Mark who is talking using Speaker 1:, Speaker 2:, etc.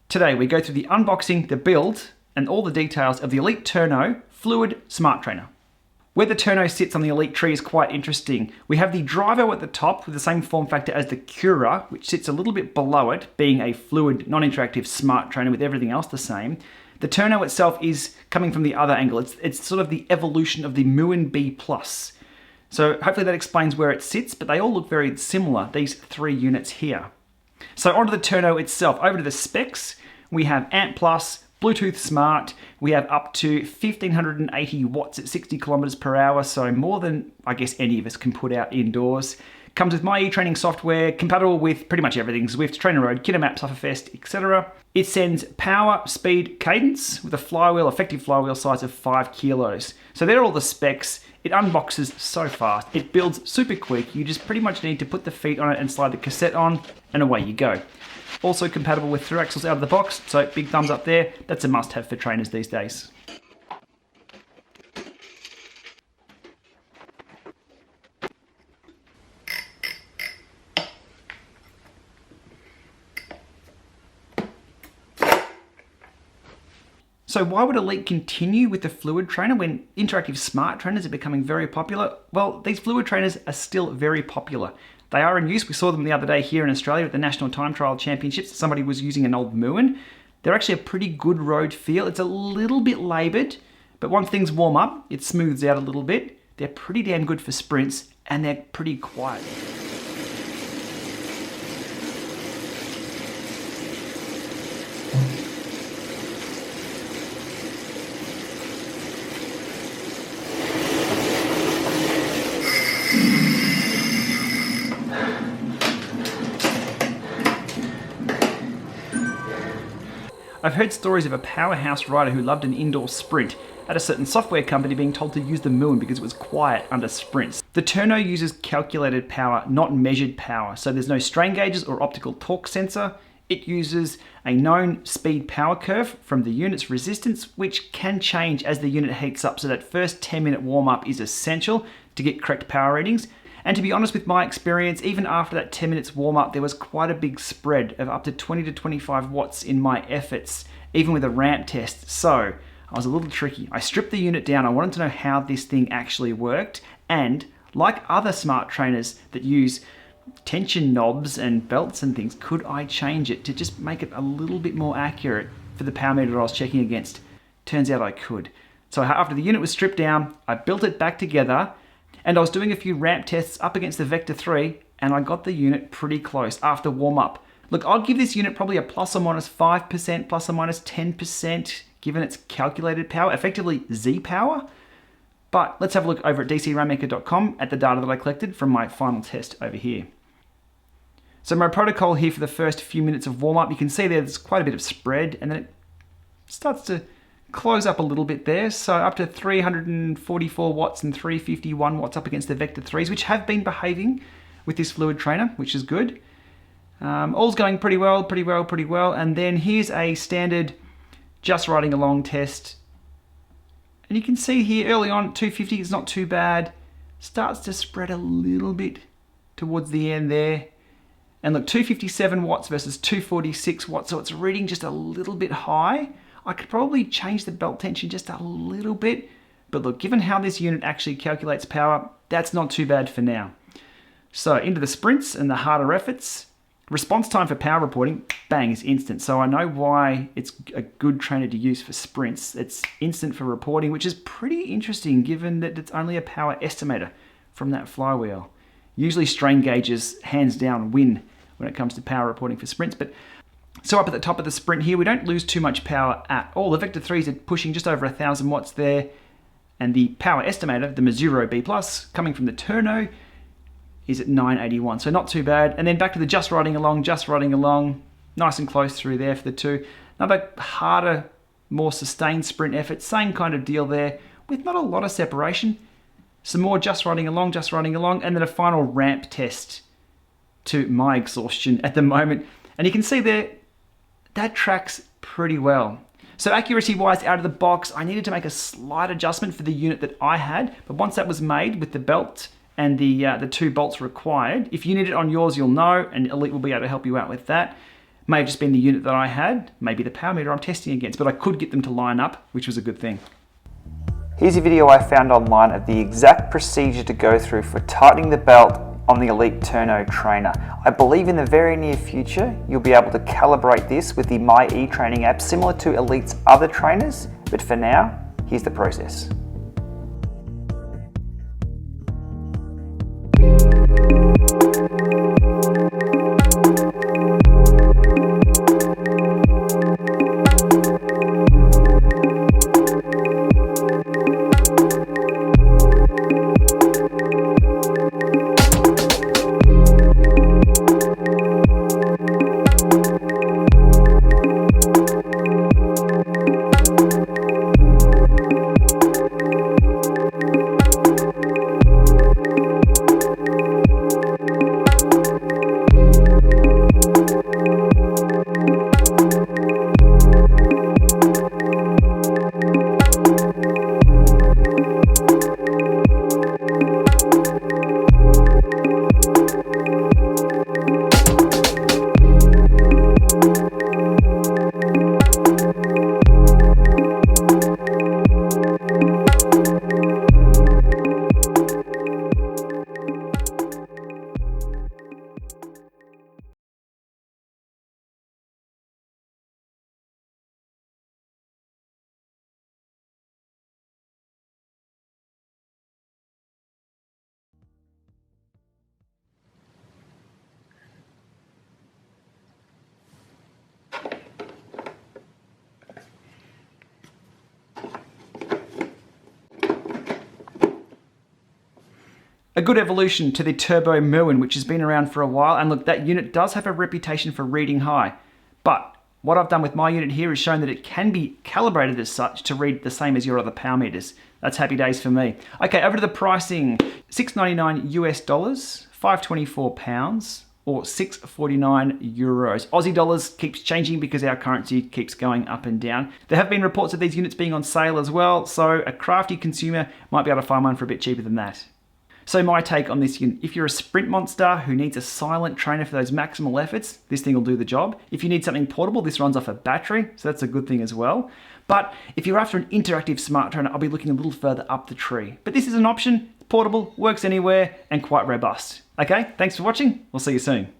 Speaker 1: Today we go through the unboxing, the build, and all the details of the Elite Turno Fluid Smart Trainer. Where the Turno sits on the Elite tree is quite interesting. We have the driver at the top with the same form factor as the Cura, which sits a little bit below it, being a fluid, non-interactive smart trainer with everything else the same. The Turno itself is coming from the other angle. It's sort of the evolution of the Muin B+. So hopefully that explains where it sits, but they all look very similar, these three units here. So onto the Turno itself. Over to the specs, we have AMP+, Bluetooth Smart, we have up to 1580 watts at 60 kilometers per hour, so more than I guess any of us can put out indoors. Comes with my e-training software, compatible with pretty much everything, Zwift, Trainer Road, Kinemaps, Sufferfest, etc. It sends power, speed, cadence with a flywheel, effective flywheel size of 5 kilos. So they're all the specs. It unboxes so fast. It builds super quick. You just pretty much need to put the feet on it and slide the cassette on, and away you go. Also compatible with through axles out of the box, so big thumbs up there. That's a must-have for trainers these days. So why would Elite continue with the fluid trainer when interactive smart trainers are becoming very popular? Well, these fluid trainers are still very popular. They are in use. We saw them the other day here in Australia at the National Time Trial Championships. Somebody was using an old Muin. They're actually a pretty good road feel. It's a little bit laboured, but once things warm up, it smooths out a little bit. They're pretty damn good for sprints, and they're pretty quiet. I've heard stories of a powerhouse rider who loved an indoor sprint at a certain software company being told to use the Muin because it was quiet under sprints. The Turno uses calculated power, not measured power, so there's no strain gauges or optical torque sensor. It uses a known speed power curve from the unit's resistance, which can change as the unit heats up, so that first 10-minute warm-up is essential to get correct power readings. And to be honest, with my experience, even after that 10 minutes warm up, there was quite a big spread of up to 20 to 25 watts in my efforts, even with a ramp test. So I was a little tricky. I stripped the unit down. I wanted to know how this thing actually worked. And like other smart trainers that use tension knobs and belts and things, could I change it to just make it a little bit more accurate for the power meter I was checking against? Turns out I could. So after the unit was stripped down, I built it back together. And I was doing a few ramp tests up against the Vector 3, and I got the unit pretty close after warm-up. Look, I'll give this unit probably a plus or minus 5%, plus or minus 10%, given its calculated power, effectively Z power. But let's have a look over at dcrunmaker.com at the data that I collected from my final test over here. So my protocol here for the first few minutes of warm-up, you can see there's quite a bit of spread, and then it starts to close up a little bit there, so up to 344 watts and 351 watts up against the Vector 3s, which have been behaving with this fluid trainer, which is good. All's going pretty well, and then here's a standard just riding along test. And you can see here early on, 250 is not too bad. Starts to spread a little bit towards the end there. And look, 257 watts versus 246 watts, so it's reading just a little bit high. I could probably change the belt tension just a little bit, but look, given how this unit actually calculates power, that's not too bad for now. So into the sprints and the harder efforts, response time for power reporting, bang, is instant. So I know why it's a good trainer to use for sprints. It's instant for reporting, which is pretty interesting given that it's only a power estimator from that flywheel. Usually strain gauges, hands down, win when it comes to power reporting for sprints, but so up at the top of the sprint here, we don't lose too much power at all. The Vector 3s are pushing just over 1,000 watts there. And the power estimator, the Mazuro B+, coming from the Turno, is at 981. So not too bad. And then back to the just riding along, nice and close through there for the two. Another harder, more sustained sprint effort. Same kind of deal there with not a lot of separation. Some more just riding along, and then a final ramp test to my exhaustion at the moment. And you can see there, that tracks pretty well. So accuracy-wise, out of the box, I needed to make a slight adjustment for the unit that I had, but once that was made with the belt and the two bolts required, if you need it on yours, you'll know, and Elite will be able to help you out with that. May have just been the unit that I had, maybe the power meter I'm testing against, but I could get them to line up, which was a good thing. Here's a video I found online of the exact procedure to go through for tightening the belt on the Elite Turno trainer. I believe in the very near future you'll be able to calibrate this with the My E-Training app similar to Elite's other trainers, but for now, here's the process. A good evolution to the Turbo Muin, which has been around for a while, and look, that unit does have a reputation for reading high, but what I've done with my unit here is shown that it can be calibrated as such to read the same as your other power meters. That's happy days for me. Okay, over to the pricing. $6.99 US dollars, 524 pounds, or 649 euros. Aussie dollars keeps changing because our currency keeps going up and down. There have been reports of these units being on sale as well, so a crafty consumer might be able to find one for a bit cheaper than that. So my take on this unit, if you're a sprint monster who needs a silent trainer for those maximal efforts, this thing will do the job. If you need something portable, this runs off a battery, so that's a good thing as well. But if you're after an interactive smart trainer, I'll be looking a little further up the tree. But this is an option, portable, works anywhere, and quite robust. Okay, thanks for watching. We'll see you soon.